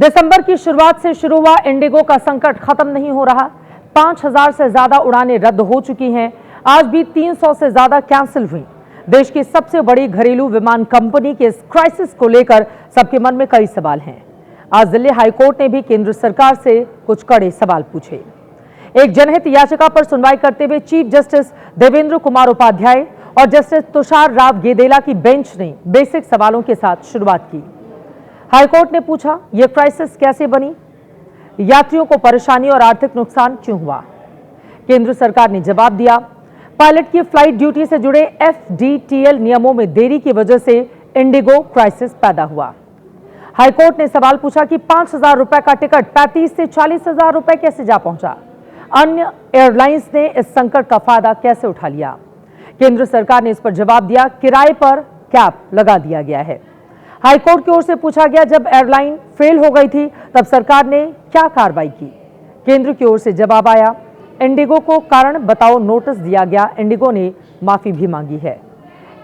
दिसंबर की शुरुआत से शुरू हुआ इंडिगो का संकट खत्म नहीं हो रहा। 5000 से ज्यादा उड़ानें रद्द हो चुकी हैं। आज भी 300 से ज्यादा कैंसिल हुई। देश की सबसे बड़ी घरेलू विमान कंपनी के इस क्राइसिस को लेकर सबके मन में कई सवाल हैं। आज दिल्ली हाईकोर्ट ने भी केंद्र सरकार से कुछ कड़े सवाल पूछे। एक जनहित याचिका पर सुनवाई करते हुए चीफ जस्टिस देवेंद्र कुमार उपाध्याय और जस्टिस तुषार राव गेदेला की बेंच ने बेसिक सवालों के साथ शुरुआत की। हाईकोर्ट ने पूछा, यह क्राइसिस कैसे बनी? यात्रियों को परेशानी और आर्थिक नुकसान क्यों हुआ? केंद्र सरकार ने जवाब दिया, पायलट की फ्लाइट ड्यूटी से जुड़े FDTL नियमों में देरी की वजह से इंडिगो क्राइसिस पैदा हुआ। हाईकोर्ट ने सवाल पूछा कि 5000 रुपए का टिकट 35 से 40,000 रुपए कैसे जा पहुंचा? अन्य एयरलाइंस ने इस संकट का फायदा कैसे उठा लिया? केंद्र सरकार ने इस पर जवाब दिया, किराए पर कैप लगा दिया गया है। हाईकोर्ट की ओर से पूछा गया, जब एयरलाइन फेल हो गई थी तब सरकार ने क्या कार्रवाई की? केंद्र की ओर से जवाब आया, इंडिगो को कारण बताओ नोटिस दिया गया। इंडिगो ने माफी भी मांगी है।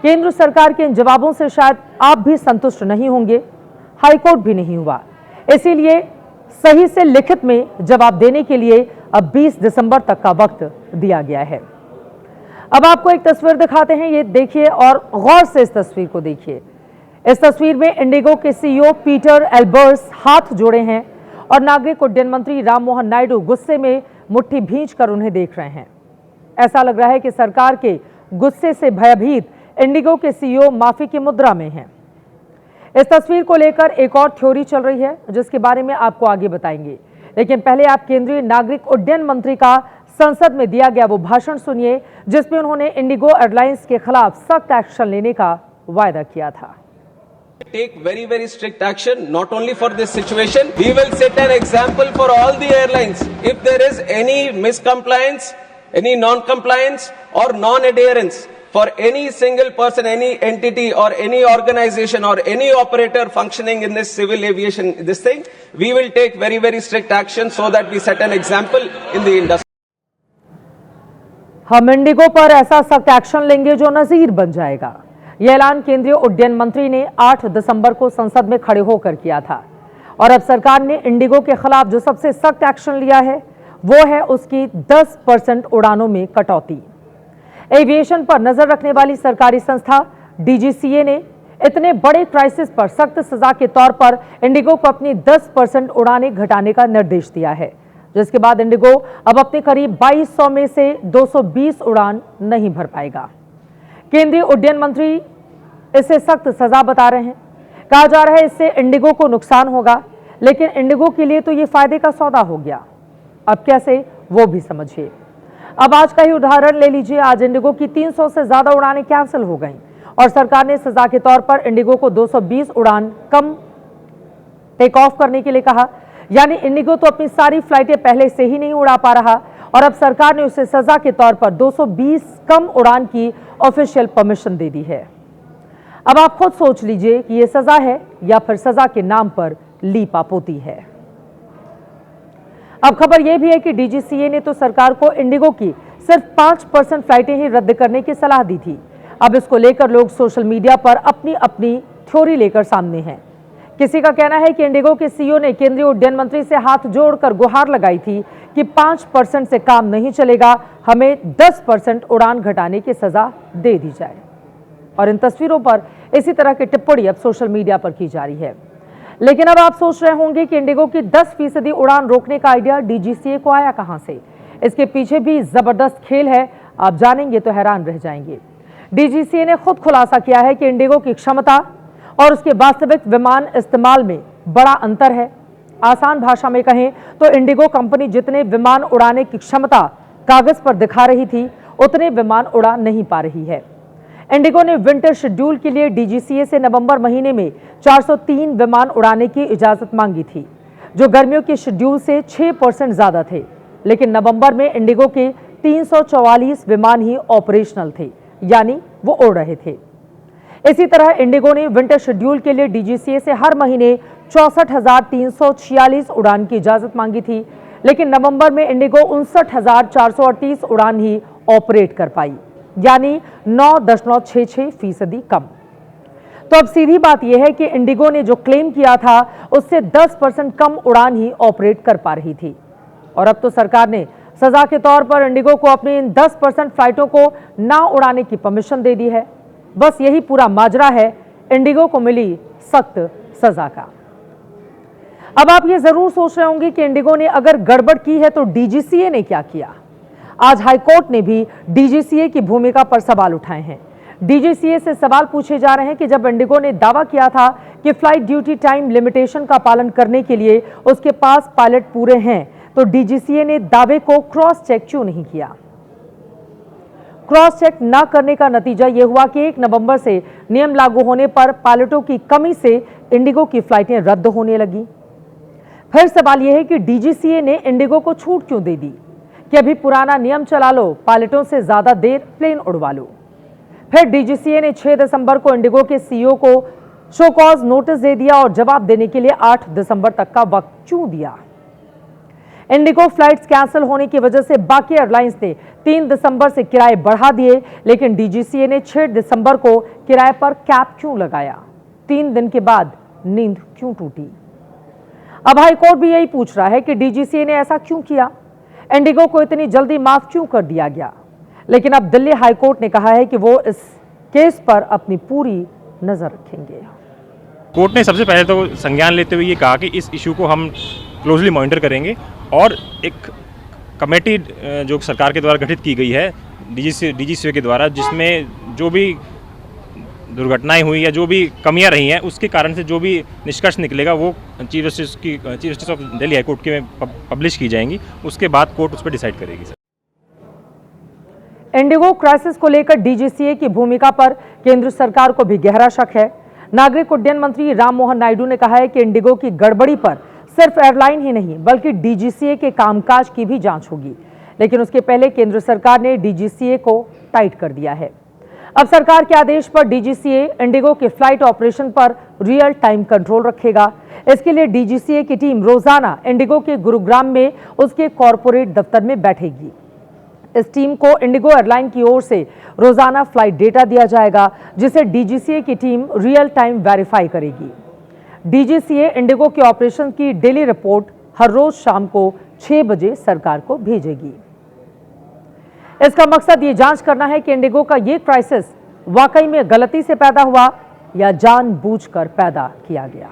केंद्र सरकार के इन जवाबों से शायद आप भी संतुष्ट नहीं होंगे, हाईकोर्ट भी नहीं हुआ। इसीलिए सही से लिखित में जवाब देने के लिए अब 20 दिसंबर तक का वक्त दिया गया है। अब आपको एक तस्वीर दिखाते हैं, ये देखिए और गौर से इस तस्वीर को देखिए। इस तस्वीर में इंडिगो के CEO पीटर एल्बर्स हाथ जोड़े हैं और नागरिक उड्डयन मंत्री राममोहन नायडू गुस्से में मुट्ठी भींचकर उन्हें देख रहे हैं। ऐसा लग रहा है कि सरकार के गुस्से से भयभीत इंडिगो के CEO माफी की मुद्रा में हैं। इस तस्वीर को लेकर एक और थ्योरी चल रही है जिसके बारे में आपको आगे बताएंगे, लेकिन पहले आप केंद्रीय नागरिक उड्डयन मंत्री का संसद में दिया गया वो भाषण सुनिए जिसमें उन्होंने इंडिगो एयरलाइंस के खिलाफ सख्त एक्शन लेने का वायदा किया था। Take very strict action, not only for this situation. We will set an example for all the airlines. If there is any miscompliance, any non-compliance or non-adherence for any single person, any entity or any organization or any operator functioning in this civil aviation, this thing, we will take very strict action so that we set an example in the industry. हम Indigo पर ऐसा सख्त action लेंगे जो नजीर बन जाएगा। यह ऐलान केंद्रीय उड्डयन मंत्री ने 8 दिसंबर को संसद में खड़े होकर किया था और अब सरकार ने इंडिगो के खिलाफ जो सबसे सख्त एक्शन लिया है वो है उसकी 10% उड़ानों में कटौती। एविएशन पर नजर रखने वाली सरकारी संस्था DGCA ने इतने बड़े क्राइसिस पर सख्त सजा के तौर पर इंडिगो को अपनी 10% उड़ानें घटाने का निर्देश दिया है, जिसके बाद इंडिगो अब अपने करीब 2200 में से 220 उड़ान नहीं भर पाएगा। केंद्रीय उड्डयन मंत्री इसे सख्त सजा बता रहे हैं। कहा जा रहा है इससे इंडिगो को नुकसान होगा, लेकिन इंडिगो के लिए तो ये फायदे का सौदा हो गया। अब कैसे, वो भी समझिए। अब आज का ही उदाहरण ले लीजिए। आज इंडिगो की 300 से ज्यादा उड़ानें कैंसिल हो गईं और सरकार ने सजा के तौर पर इंडिगो को 220 उड़ान कम टेक ऑफ करने के लिए कहा। यानी इंडिगो तो अपनी सारी फ्लाइटें पहले से ही नहीं उड़ा पा रहा और अब सरकार ने उसे सजा के तौर पर 220 कम उड़ान की ऑफिशियल परमिशन दे दी है। अब आप खुद सोच लीजिए कि यह सजा है या फिर सजा के नाम पर लीपापोती है। अब खबर यह भी है कि DGCA ने तो सरकार को इंडिगो की सिर्फ 5% फ्लाइटें ही रद्द करने की सलाह दी थी। अब इसको लेकर लोग सोशल मीडिया पर अपनी अपनी थ्योरी लेकर सामने हैं। किसी का कहना है कि इंडिगो के CEO ने केंद्रीय उड्डयन मंत्री से हाथ जोड़कर गुहार लगाई थी कि 5% से काम नहीं चलेगा, हमें 10% उड़ान घटाने की सजा दे दी जाए। और इन तस्वीरों पर इसी तरह की टिप्पणी अब सोशल मीडिया पर की जा रही है। लेकिन अब आप सोच रहे होंगे कि इंडिगो की 10% उड़ान रोकने का आइडिया DGCA को आया कहां से? इसके पीछे भी जबरदस्त खेल है, आप जानेंगे तो हैरान रह जाएंगे। DGCA ने खुद खुलासा किया है कि इंडिगो की क्षमता और उसके वास्तविक विमान इस्तेमाल में बड़ा अंतर है। आसान भाषा में कहें तो इंडिगो कंपनी जितने विमान उड़ाने की क्षमता कागज पर दिखा रही थी उतने विमान उड़ा नहीं पा रही है। इंडिगो ने विंटर शेड्यूल के लिए DGCA से नवंबर महीने में 403 विमान उड़ाने की इजाजत मांगी थी, जो गर्मियों के शेड्यूल से 6% ज्यादा थे। लेकिन नवंबर में इंडिगो के 344 विमान ही ऑपरेशनल थे, यानी वो उड़ रहे थे। इसी तरह इंडिगो ने विंटर शेड्यूल के लिए DGCA से हर महीने 64,346 उड़ान की इजाजत मांगी थी, लेकिन नवंबर में इंडिगो 59,438 उड़ान ही ऑपरेट कर पाई, यानी 9.66% कम। तो अब सीधी बात यह है कि इंडिगो ने जो क्लेम किया था उससे 10% कम उड़ान ही ऑपरेट कर पा रही थी और अब तो सरकार ने सजा के तौर पर इंडिगो को अपनी इन 10% फ्लाइटों को ना उड़ाने की परमिशन दे दी है। बस यही पूरा माजरा है इंडिगो को मिली सख्त सजा का। अब आप ये जरूर सोच रहे होंगे कि इंडिगो ने अगर गड़बड़ की है तो डीजीसीए ने क्या किया। आज हाईकोर्ट ने भी डीजीसीए की भूमिका पर सवाल उठाए हैं। डीजीसीए से सवाल पूछे जा रहे हैं कि जब इंडिगो ने दावा किया था कि फ्लाइट ड्यूटी टाइम लिमिटेशन का पालन करने के लिए उसके पास पायलट पूरे हैं, तो डीजीसीए ने दावे को क्रॉस चेक क्यों नहीं किया। क्रॉस चेक न करने का नतीजा यह हुआ कि 1 नवंबर से नियम लागू होने पर पायलटों की कमी से इंडिगो की फ्लाइटें रद्द होने लगी। फिर सवाल यह है कि डीजीसीए ने इंडिगो को छूट क्यों दे दी कि अभी पुराना नियम चला लो, पायलटों से ज्यादा देर प्लेन उड़वा लो। फिर डीजीसीए ने 6 दिसंबर को इंडिगो के सीईओ को शो कॉज नोटिस दे दिया और जवाब देने के लिए 8 दिसंबर तक का वक्त क्यों दिया। इंडिगो फ्लाइट्स कैंसिल होने की वजह से बाकी एयरलाइंस ने 3 दिसंबर से किराए बढ़ा दिए, लेकिन डीजीसीए ने 6 दिसंबर को किराए पर कैप क्यों लगाया। 3 दिन के बाद नींद क्यों टूटी। अब हाईकोर्ट भी यही पूछ रहा है कि डीजीसीए ने ऐसा क्यों किया, इंडिगो को इतनी जल्दी माफ क्यों कर दिया गया। लेकिन अब दिल्ली हाईकोर्ट ने कहा है कि वो इस केस पर अपनी पूरी नजर रखेंगे। कोर्ट ने सबसे पहले तो संज्ञान लेते हुए ये कहा कि इस इशू को हम क्लोजली मॉनिटर करेंगे और एक कमेटी जो सरकार के द्वारा गठित की गई है डीजीसीए के द्वारा, जिसमें जो भी दुर्घटनाएं हुई या जो भी कमियां रही हैं उसके कारण से जो भी निष्कर्ष निकलेगा वो chief justice of Delhi high court के में पब्लिश की जाएंगी। उसके बाद कोर्ट उस पर डिसाइड करेगी। सर, इंडिगो क्राइसिस को लेकर डीजीसीए की भूमिका पर केंद्र सरकार को भी गहरा शक है। नागरिक उड्डयन मंत्री राममोहन नायडू ने कहा है कि इंडिगो की गड़बड़ी पर सिर्फ एयरलाइन ही नहीं बल्कि डीजीसीए के कामकाज की भी जांच होगी। लेकिन उसके पहले केंद्र सरकार ने डीजीसीए को टाइट कर दिया है। अब सरकार के आदेश पर डीजीसीए इंडिगो के फ्लाइट ऑपरेशन पर रियल टाइम कंट्रोल रखेगा। इसके लिए डीजीसीए की टीम रोजाना इंडिगो के गुरुग्राम में उसके कॉरपोरेट दफ्तर में बैठेगी। इस टीम को इंडिगो एयरलाइन की ओर से रोजाना फ्लाइट डेटा दिया जाएगा, जिसे डीजीसीए की टीम रियल टाइम वेरीफाई करेगी। डीजीसीए इंडिगो के ऑपरेशन की डेली रिपोर्ट हर रोज शाम को 6 बजे सरकार को भेजेगी। इसका मकसद ये जांच करना है कि इंडिगो का ये क्राइसिस वाकई में गलती से पैदा हुआ या जानबूझकर पैदा किया गया।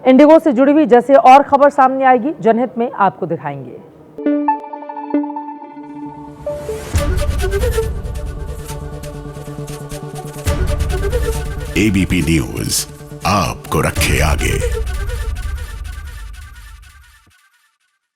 इंडिगो से जुड़ी हुई जैसे और खबर सामने आएगी जनहित में आपको दिखाएंगे। एबीपी न्यूज आपको रखे आगे।